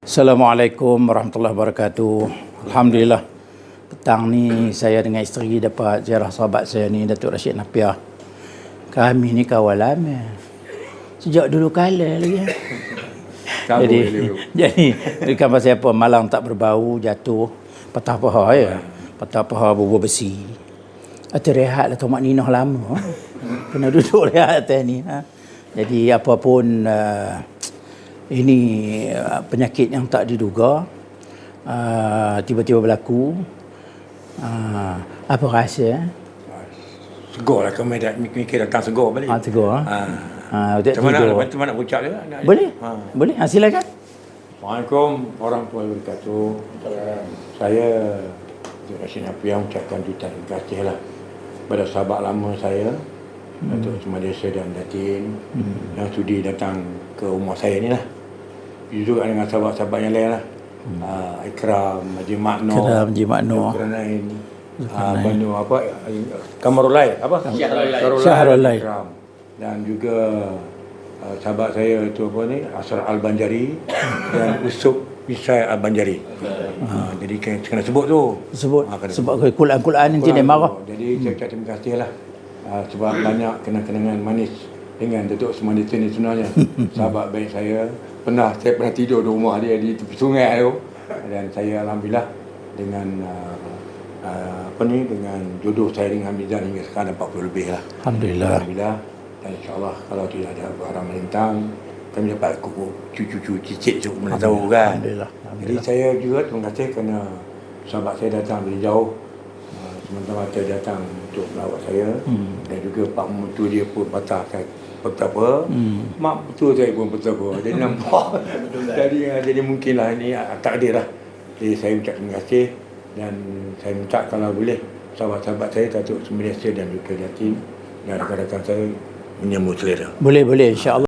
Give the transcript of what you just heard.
Assalamualaikum warahmatullahi wabarakatuh. Alhamdulillah, petang ni saya dengan isteri dapat ziarah sahabat saya ni, Datuk Rashid Napiah. Kami ni kawan lama, sejak dulu kala lagi. Jadi bukan pasal apa, malang tak berbau, jatuh, patah paha ya. Patah paha bubuh besi. Atau rehat atau makninah lama. Kena duduk rehat atas ni. Jadi apapun ini penyakit yang tak diduga, tiba-tiba berlaku. Apa rasa? Segar lah, kami dah mikir datang segar balik. Segar. Macam mana nak ucap dia? Boleh? Boleh? Silakan. Assalamualaikum warahmatullahi wabarakatuh. Saya Rashid Napiah ucapkan jutaan terima kasih lah pada sahabat lama saya, Datuk Semmadesa dan Datin, yang sudi datang ke rumah saya ni lah. Juga dengan sahabat-sahabat yang lain lah. Ikram, Haji Makno, Zulkarnain, Banu apa, Kamarulai, apa? Syahrulai. Dan juga sahabat saya tu apa ni, Asrar Al-Banjari dan Usop Misai Al-Banjari. Jadi kena sebut tu. Sebut Quran nanti dia marah. Jadi saya ucap terima kasih lah sebab banyak kenangan manis dengan Datuk Semmadesa ni sebenarnya. Sahabat baik saya pernah tidur di rumah dia di tepi sungai tu, dan saya alhamdulillah dengan dengan jodoh saya dengan Hamizan hingga sekarang 40 lebih lah. Alhamdulillah. Dan insyaAllah kalau tidak ada barang melintang, kami dapat cucu cicit tu mana tahu kan. Alhamdulillah. Jadi saya juga terima kasih kerana sahabat saya datang dari jauh, semata-mata datang untuk melawat saya. Dan juga pak mentua dia pun patah betapa, mak betul saya pun betapa. Jadi nampak. jadi mungkinlah ini takdir lah. Jadi saya ucap terima kasih, dan saya minta kalau boleh sahabat-sahabat saya, Datuk Semmadesa dan juga Datin dan rakan-rakan saya menyambut selera. Boleh insya-Allah.